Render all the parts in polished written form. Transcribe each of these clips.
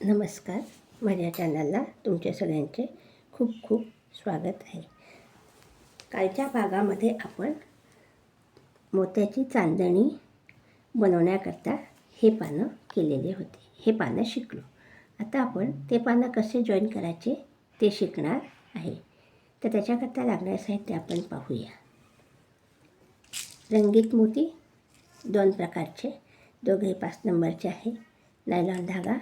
नमस्कार. माझ्या चॅनलला तुमच्या सगळ्यांचे खूप खूप स्वागत आहे. कालच्या भागामध्ये आपण मोत्याची चांदणी बनवण्याकरता हे पानं केलेले होते. हे पानं शिकलो. आता आपण ते पानं कसे जॉईन करायचे ते शिकणार आहे. तर त्याच्याकरता लागणारे साहित्य आपण पाहूया. रंगीत मोती 2 प्रकारचे, दोघे 5 नंबरचे आहे. नायलॉन धागा,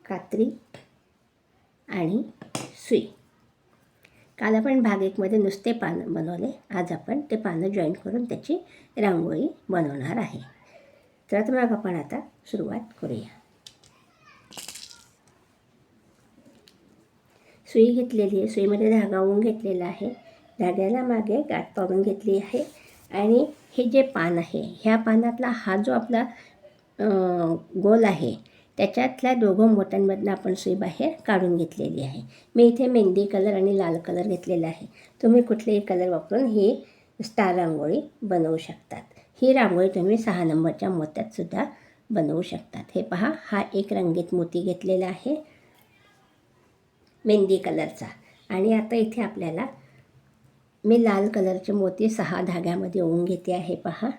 कात्री आणि सुई. काल आपण भाग 1 मध्ये नुसते पानं बनवले. आज आपण ते पानं जॉईन करून त्याची रांगोळी बनवणार आहे. तर मग आपण आता सुरुवात करूया. सुई घेतलेली आहे. सुईमध्ये धागा ओवून घेतलेला आहे. धाग्याला मागे गाठ पाडून घेतली आहे. आणि हे जे पान आहे, ह्या पानातला हा जो आपला गोल आहे त्याच्यातल्या दोघं मोत्यांमधनं आपण सुई बाहेर काढून घेतलेली आहे. मी इथे मेहंदी कलर आणि लाल कलर घेतलेला आहे. तुम्ही कुठलेही कलर वापरून ही स्टार रांगोळी बनवू शकतात. ही रांगोळी तुम्ही 6 नंबरच्या मोत्यातसुद्धा बनवू शकतात. हे पहा, हा एक रंगीत मोती घेतलेला आहे मेहंदी कलरचा. आणि आता इथे आपल्याला मी लाल कलरचे मोती 6 धाग्यामध्ये ओवून घेते आहे. पहा,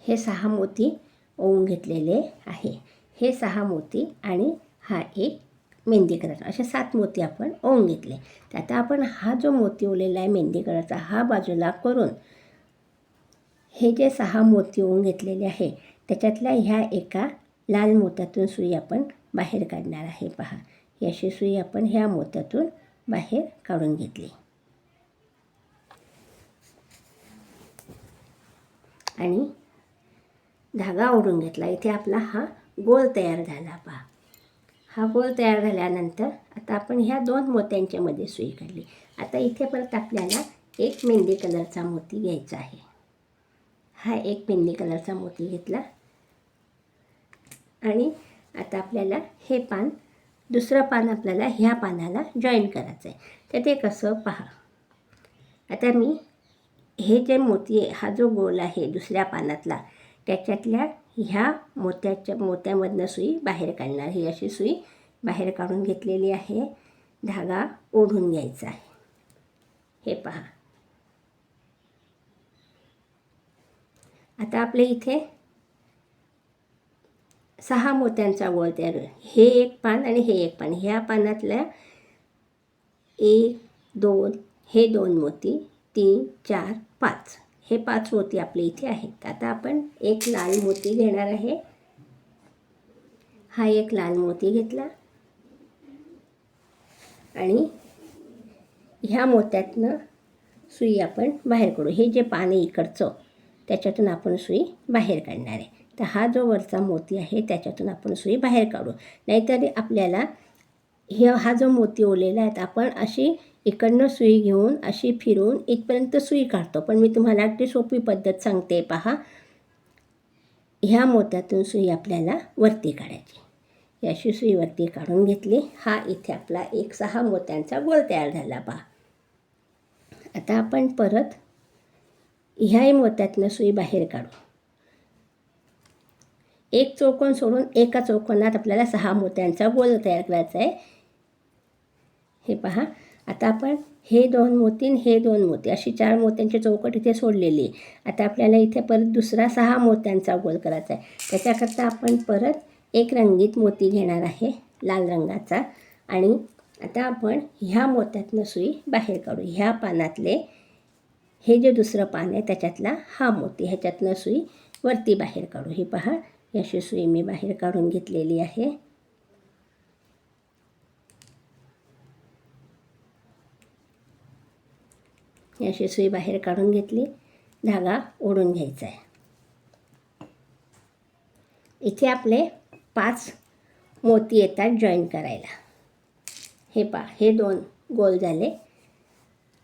हे 6 मोती ओवून घेतलेले आहे. हे 6 मोती आणि हा एक मेहंदी कलर, असे 7 मोती आपण ओवून घेतले. तर आता आपण हा जो मोती ओवलेला आहे मेहंदी कलरचा, हा बाजूला करून हे जे 6 मोती ओवून घेतलेले आहे त्याच्यातल्या ह्या एका लाल मोत्यातून सुई आपण बाहेर काढणार आहे. पहा, ही अशी सुई आपण ह्या मोत्यातून बाहेर काढून घेतली आणि धागा ओढून घेतला. इथे आपला हा गोल तयार झाला. पहा, हा गोल तयार झाल्यानंतर आता आपण ह्या 2 मोत्यांच्या मध्ये सुई काढली. आता इथे परत आपल्याला एक मेहंदी कलरचा मोती घ्यायचा आहे. हा एक मेहंदी कलरचा मोती घेतला आणि आता आपल्याला हे पान, दुसरं पान आपल्याला ह्या पानाला जॉईन करायचं आहे. तर ते कसं पहा. आता मी हे जे मोती आहे, हा जो गोल आहे दुसऱ्या पानातला, त्याच्यातल्या ह्या मोत्यामधनं सुई बाहेर काढणार. ही अशी सुई बाहेर काढून घेतलेली आहे. धागा ओढून घ्यायचा आहे. हे पहा, आता आपले इथे 6 मोत्यांचा गोल तयार. हे एक पान आणि हे एक पान, ह्या पानातल्या 1 2 हे 2 मोती, 3 4 5, हे 5 मोती आपले इथे आहेत. आता आपण एक लाल मोती घेणार आहे. हा एक लाल मोती घेतला आणि ह्या मोत्यातनं सुई आपण बाहेर काढू. हे जे पान आहे इकडचं, त्याच्यातून आपण सुई बाहेर काढणार आहे. तर हा जो वरचा मोती आहे त्याच्यातून आपण सुई बाहेर काढू. नाहीतर आपल्याला हा जो मोती ओवलेला आहे आपण अशी इकडनं सुई घेऊन अशी फिरून इथपर्यंत सुई काढतो. पण मी तुम्हाला अगदी सोपी पद्धत सांगते. पहा, ह्या मोत्यातून सुई आपल्याला वरती काढायची. अशी सुई वरती काढून घेतली. हा इथे आपला एक 6 मोत्यांचा गोल तयार झाला. पहा, आता आपण परत ह्याही मोत्यातनं सुई बाहेर काढू. एक चौकोन सोडून एका चौकोनात आपल्याला 6 मोत्यांचा गोल तयार करायचा आहे. हे पहा, आता आपण हे 2 मोती आणि हे 2 मोती अशी 4 मोत्यांची चौकट इथे सोडलेली आहे. आता आपल्याला इथे परत दुसरा 6 मोत्यांचा गोल करायचा आहे. त्याच्याकरता आपण परत एक रंगीत मोती घेणार आहे, लाल रंगाचा. आणि आता आपण ह्या मोत्यातनं सुई बाहेर काढू. ह्या पानातले हे जे दुसरं पान आहे त्याच्यातला हा मोती, ह्याच्यातनं सुई वरती बाहेर काढू. ही पहा, अशी सुई मी बाहेर काढून घेतलेली आहे. अशी सुई बाहेर काढून घेतली. धागा ओढून घ्यायचा आहे. इथे आपले 5 मोती येतात जॉईन करायला. हे पहा, हे 2 गोल झाले.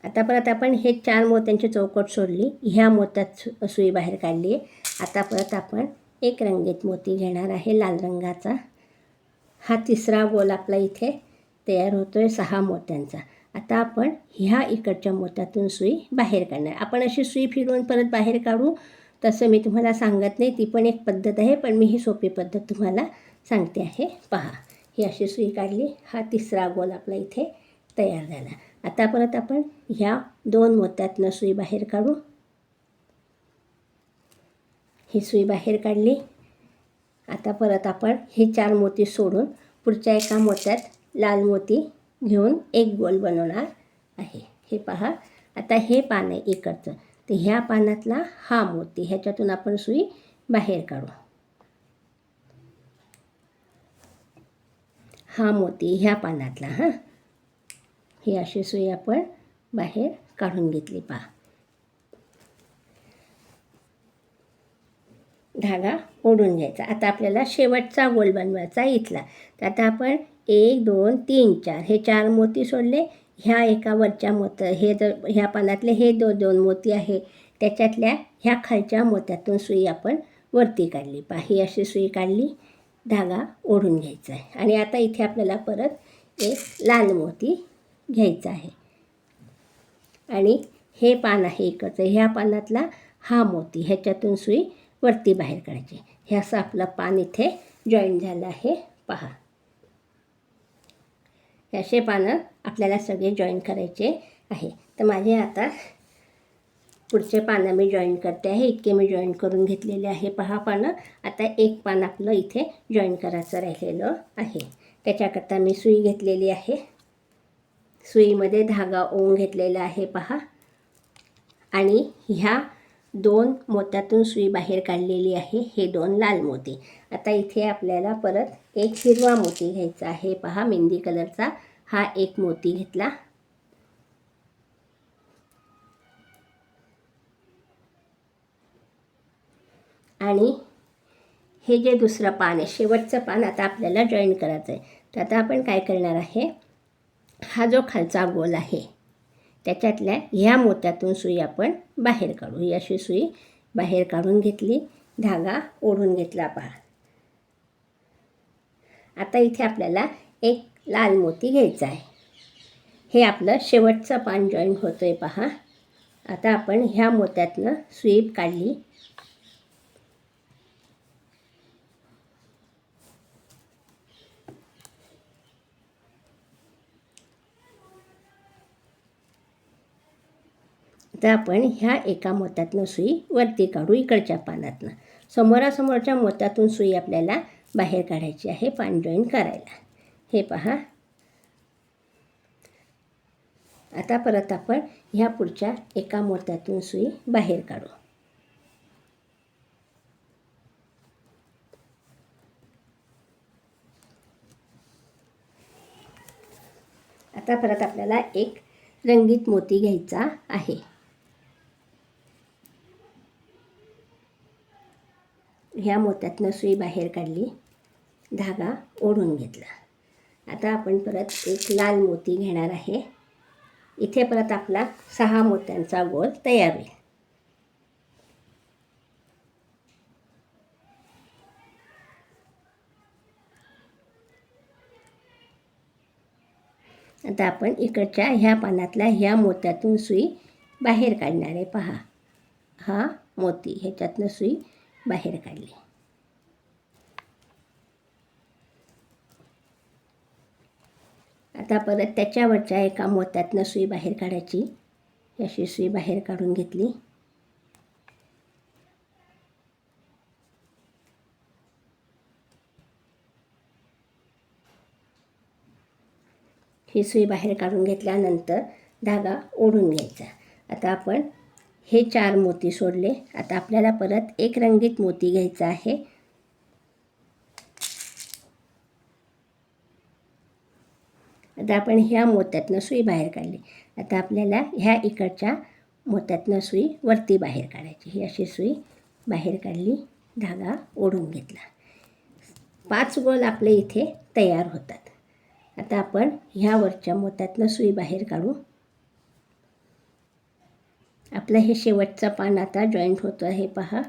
आता परत आपण हे 4 मोत्यांची चौकट सोडली, ह्या मोत्यात सुई बाहेर काढली आहे. आता परत आपण एक रंगीत मोती घेणार आहे लाल रंगाचा. हा तिसरा गोल आपला इथे तयार होतो आहे 6 मोत्यांचा. आता आपण ह्या इकडच्या मोत्यातून सुई बाहेर काढणार. आपण अशी सुई फिरवून परत बाहेर काढू तसं मी तुम्हाला सांगत नाही, ती पण एक पद्धत आहे, पण मी ही सोपी पद्धत तुम्हाला सांगते आहे. पहा, ही अशी सुई काढली, हा तिसरा गोल आपला इथे तयार झाला. आता परत आपण ह्या 2 मोत्यातनं सुई बाहेर काढू. ही सुई बाहेर काढली. आता परत आपण हे 4 मोती सोडून पुढच्या एका मोत्यात लाल मोती घेऊन एक गोल बनवणार आहे. हे पहा, आता हे पान आहे इकडचं, तर ह्या पानातला हा मोती, ह्याच्यातून आपण सुई बाहेर काढू. हा मोती ह्या पानातला, ही अशी सुई आपण बाहेर काढून घेतली. पहा, धागा ओढून घ्यायचा. आता आपल्याला शेवटचा गोल बनवायचा इथला. तर आता आपण 1 2 3 4 हे 4 मोती सोडले. ह्या एका वरच्या हे ह्या पानातले हे 2 मोती आहे, त्याच्यातल्या ह्या खालच्या मोत्यातून सुई आपण वरती काढली. पहा, ही अशी सुई काढली, धागा ओढून घ्यायचा आहे. आणि आता इथे आपल्याला परत एक लाल मोती घ्यायचा आहे आणि हे पान आहे इकडचं, ह्या पानातला हा मोती, ह्याच्यातून सुई वरती बाहेर काढायची. हे असं आपलं पान इथे जॉईन झालं आहे. पहा, हे असे पानं आपल्याला सगळे जॉईन करायचे आहे. तर माझे आता पुढचे पानं मी जॉईन करते आहे. इतके मी जॉईन करून घेतलेले आहे. पहा पानं. आता एक पान आपलं इथे जॉईन करायचं राहिलेलं आहे. त्याच्याकरता मी सुई घेतलेली आहे. सुईमध्ये धागा ओवून घेतलेला आहे. पहा, आणि ह्या 2 मोत्यातून सुई बाहेर काढलेली आहे, हे 2 लाल मोती. आता इथे आपल्याला परत एक हिरवा मोती घ्यायचा आहे. पहा, मेहंदी कलरचा हा एक मोती घेतला. आणि हे जे दुसरं पान आहे, शेवटचं पान आता आपल्याला जॉईन करायचं आहे. तर आता आपण काय करणार आहे, हा जो खालचा गोल आहे त्याच्यातल्या ह्या मोत्यातून सुई आपण बाहेर काढू. ही अशी सुई बाहेर काढून घेतली, धागा ओढून घेतला. पहा, आता इथे आपल्याला एक लाल मोती घ्यायचा आहे. हे आपलं शेवटचं पान जॉईन होतं आहे. पहा, आता आपण ह्या मोत्यातनं सुई काढली. आता आपण ह्या एका मोत्यातनं सुई वरती काढू, इकडच्या पानातनं. समोरासमोरच्या मोत्यातून सुई आपल्याला बाहेर काढायची आहे पान जॉईन करायला. हे पहा, आता परत आपण ह्या पुढच्या एका मोत्यातून सुई बाहेर काढू. आता परत आपल्याला एक रंगीत मोती घ्यायचा आहे. ह्या मोत्यातनं सुई बाहेर काढली, धागा ओढून घेतला. आता आपण परत एक लाल मोती घेणार आहे. इथे परत आपला 6 मोत्यांचा गोल तयार होईल. आता आपण इकडच्या ह्या पानातल्या ह्या मोत्यातून सुई बाहेर काढणार आहे. पहा, हा मोती, ह्याच्यातनं सुई बाहेर काढली. आता परत त्याच्यावरच्या एका मोत्यातनं सुई बाहेर काढायची. अशी सुई बाहेर काढून घेतली. ही सुई बाहेर काढून घेतल्यानंतर धागा ओढून घ्यायचा. आता आपण हे 4 मोती सोडले. आता आपल्याला परत एक रंगीत मोती घ्यायचा आहे. आता आपण ह्या मोत्यातनं सुई बाहेर काढली. आता आपल्याला ह्या इकडच्या मोत्यातनं सुई वरती बाहेर काढायची. ही अशी सुई बाहेर काढली, धागा ओढून घेतला. 5 गोल आपले इथे तयार होतात. आता आपण ह्या वरच्या मोत्यातनं सुई बाहेर काढू. आपलं हे शेवटचं पान आता जॉईंट होतं आहे पहा.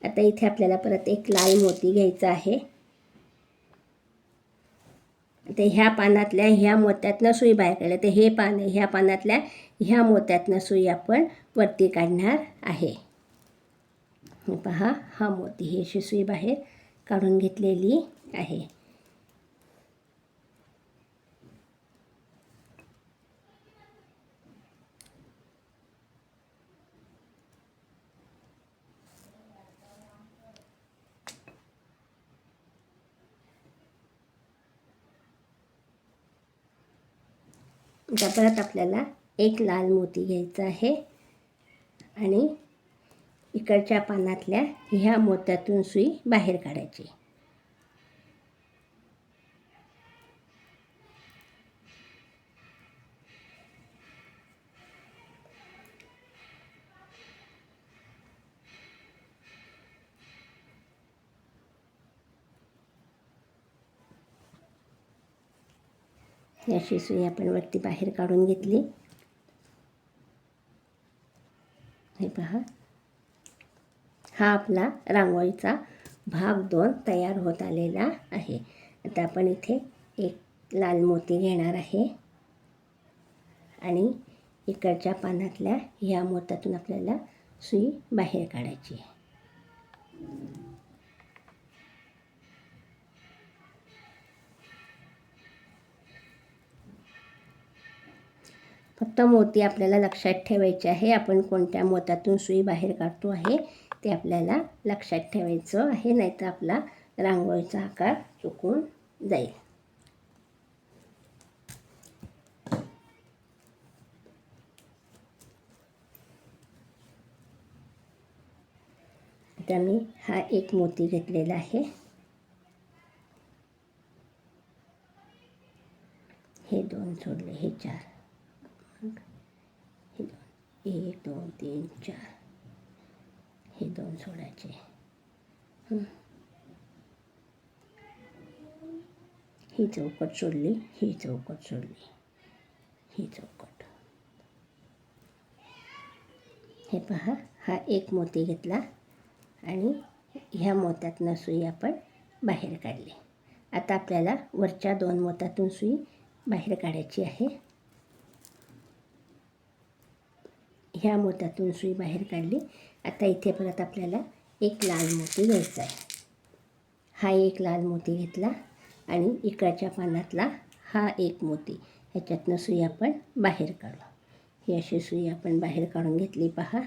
आता इथे आपल्याला परत एक लाल मोती घ्यायचा आहे. ते ह्या पानातल्या ह्या मोत्यातनं सुई बाहेर काढली. तर हे पान ह्या पानातल्या ह्या मोत्यातनं सुई आपण वरती काढणार आहे. पहा, हा मोती ही अशी सुई बाहेर काढून घेतलेली आहे. आता परत आपल्याला एक लाल मोती घ्यायचा आहे आणि इकडच्या पानातल्या ह्या मोत्यातून सुई बाहेर काढायची. अशी सुई आपण वरती बाहेर काढून घेतली. हे पहा, हा आपला रांगोळीचा भाग 2 तयार होत आलेला आहे. आता आपण इथे एक लाल मोती घेणार आहे आणि इकडच्या पानातल्या ह्या मोत्यातून आपल्याला सुई बाहेर काढायची आहे. फक्त मोती आपल्याला लक्षात ठेवायचे आहे. आपण कोणत्या मोत्यातून सुई बाहेर काढतो आहे ते आपल्याला लक्षात ठेवायचं आहे, नाहीतर आपला रांगोळीचा आकार चुकून जाईल. आता मी हा एक मोती घेतलेला आहे. हे 2 सोडले, हे 4, हे 2, 1 2 3 4, हे 2 सोडायचे. ही चौकट सोडली, ही चौकट सोडली, ही चौकट. हे पहा, हा एक मोती घेतला आणि ह्या मोत्यातनं सुई आपण बाहेर काढली. आता आपल्याला वरच्या 2 मोत्यातून सुई बाहेर काढायची आहे. ह्या मोत्यातून सुई बाहेर काढली. आता इथे परत आपल्याला एक लाल मोती घ्यायचा आहे. हा एक लाल मोती घेतला आणि इकडच्या पानातला हा एक मोती, ह्याच्यातनं सुई आपण बाहेर काढू. ही अशी सुई आपण बाहेर काढून घेतली पहा.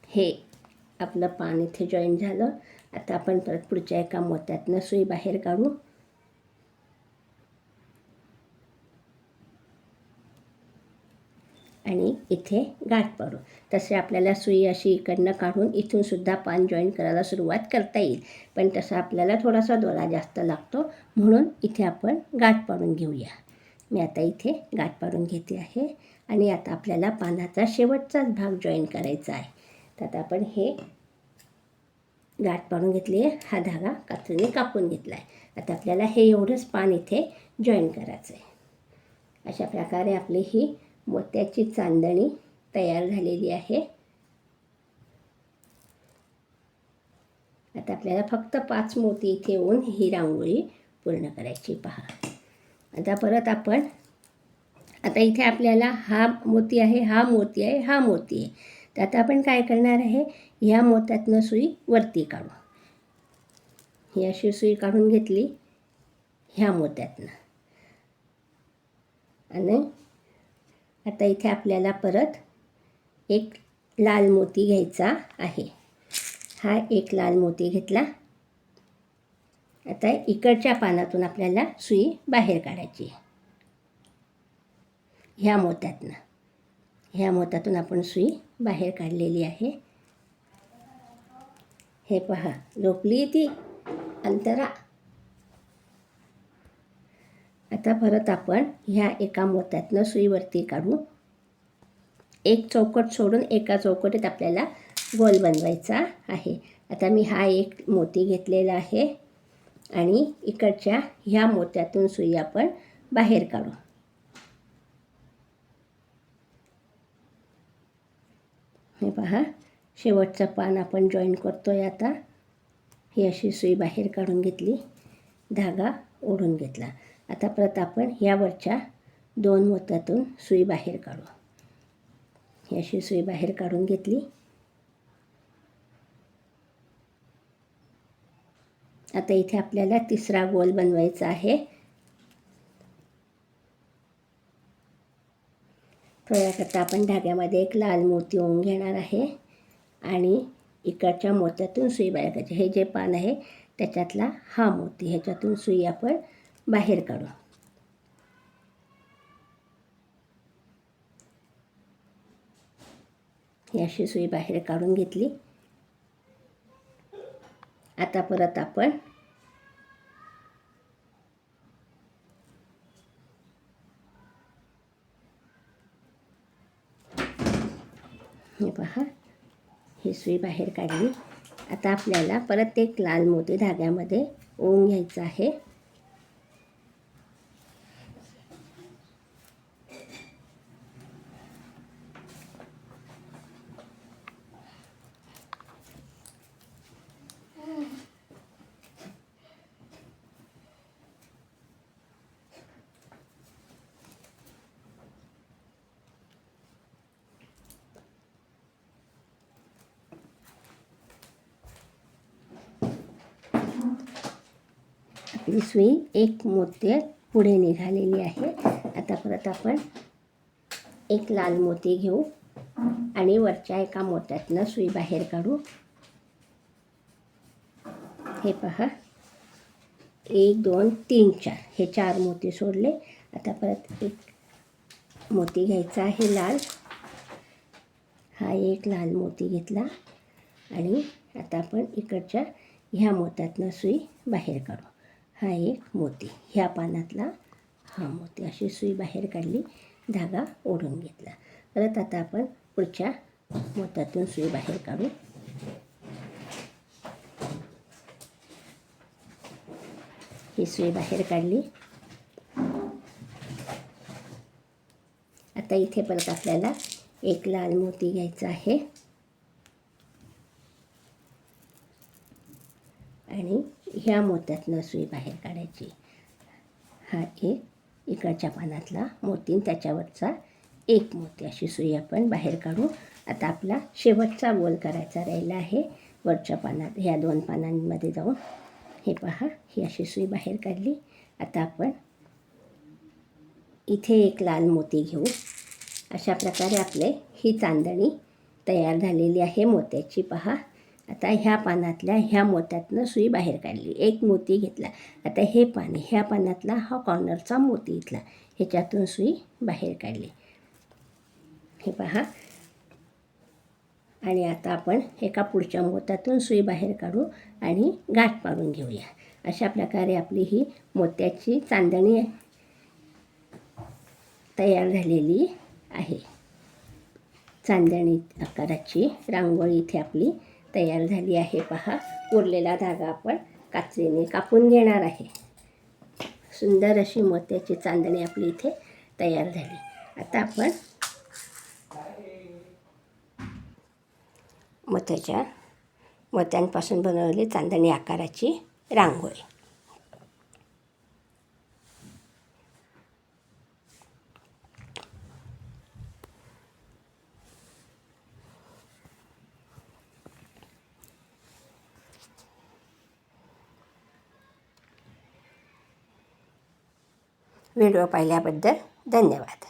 हे आपलं पान इथे जॉईन झालं. आता आपण परत पुढच्या एका मोत्यातनं सुई बाहेर काढू आणि इथे गाठ पाडू. तसे आपल्याला सुई अशी इकडनं काढून इथून सुद्धा पान जॉईन करायला सुरुवात करता येईल, पण तसा आपल्याला थोडासा दोरा जास्त लागतो, म्हणून इथे आपण गाठ पाडून घेऊया. मी आता इथे गाठ पाडून घेते आहे आणि आता आपल्याला पानाचा शेवटचाच भाग जॉईन करायचा आहे. तर आता आपण हे गाठ पाडून घेतली आहे. हा धागा कात्रीने कापून घेतला आहे. आता आपल्याला हे एवढंच पान इथे जॉईन करायचं आहे. अशा प्रकारे आपली ही मोत्याची चांदणी तयार झालेली आहे. आता आपल्याला फक्त 5 मोती इथे येऊन ही रांगोळी पूर्ण करायची पहा. आता परत आपण आता इथे आपल्याला हा मोती आहे, हा मोती आहे, हा मोती आहे. तर आता आपण काय करणार आहे, ह्या मोत्यातनं सुई वरती काढू. ही अशी सुई काढून घेतली ह्या मोत्यातनं आणि आता इथे आपल्याला परत एक लाल मोती घ्यायचा आहे. हा एक लाल मोती घेतला. आता इकडच्या पानातून आपल्याला सुई बाहेर काढायची. ह्या मोत्यातून आपण सुई बाहेर काढलेली आहे. हे पहा, झोपली ती अंतरा. आता परत आपण ह्या एका मोत्यातनं सुईवरती काढू. एक चौकट सोडून एका चौकटीत आपल्याला गोल बनवायचा आहे. आता मी हा एक मोती घेतलेला आहे आणि इकडच्या ह्या मोत्यातून सुई आपण बाहेर काढू. हे पहा, शेवटचं पान आपण जॉईन करतोय. आता ही अशी सुई बाहेर काढून घेतली, धागा ओढून घेतला. आता परत आपण यावरच्या 2 मोत्यातून सुई बाहेर काढू. ही अशी सुई बाहेर काढून घेतली. आता इथे आपल्याला तिसरा गोल बनवायचा आहे. तर याकरता आपण धाग्यामध्ये एक लाल मोती ओवून घेणार आहे आणि इकडच्या मोत्यातून सुई बाहेर काढायची. हे जे पान आहे त्याच्यातला हा मोती, ह्याच्यातून सुई आपण बाहेर काढू. ही अशी सुई बाहेर काढून घेतली. आता परत आपण हे पहा, ही सुई बाहेर काढली. आता आपल्याला परत एक लाल मोती धाग्यामध्ये ओवून घ्यायचं आहे. आपली सुई एक मोती पुढे निघालेली आहे. आता परत आपण एक लाल मोती घेऊ आणि वरच्या एका मोत्यातनं सुई बाहेर काढू. हे पहा, 1 2 3 4 हे 4 मोती सोडले. आता परत एक मोती घ्यायचा आहे लाल. हा एक लाल मोती घेतला आणि आता आपण इकडच्या ह्या मोत्यातनं सुई बाहेर काढू. हा एक मोती, ह्या पानातला हा मोती, अशी सुई बाहेर काढली, धागा ओढून घेतला. परत आता आपण पुढच्या मोत्यातून सुई बाहेर काढू. ही सुई बाहेर काढली. आता इथे परत आपल्याला एक लाल मोती घ्यायचा आहे आणि ह्या मोत्यातनं सुई बाहेर काढायची. हा एक इकडच्या पानातला मोती, त्याच्यावरचा एक मोती, अशी सुई आपण बाहेर काढू. आता आपला शेवटचा गोल करायचा राहिला आहे. वरच्या पानात ह्या 2 पानांमध्ये जाऊन हे पहा, ही अशी सुई बाहेर काढली. आता आपण इथे एक लाल मोती घेऊ. अशा प्रकारे आपले ही चांदणी तयार झालेली आहे मोत्याची. पहा, आता ह्या पानातल्या ह्या मोत्यातनं सुई बाहेर काढली, एक मोती घेतला. आता हे पान, ह्या पानातला हा कॉर्नरचा मोती इथला, ह्याच्यातून सुई बाहेर काढली. हे पहा, आणि आता आपण एका पुढच्या मोत्यातून सुई बाहेर काढू आणि गाठ पाडून घेऊया. अशा प्रकारे आपली ही मोत्याची चांदणी तयार झालेली आहे. चांदणी आकाराची रांगोळी इथे आपली तयार झाली आहे. पहा, उरलेला धागा आपण कात्रीने कापून घेणार आहे. सुंदर अशी मोत्याची चांदणी आपली इथे तयार झाली. आता आपण मोत्यांपासून बनवलेली चांदणी आकाराची रांगोळी. व्हिडिओ पाहिल्याबद्दल धन्यवाद.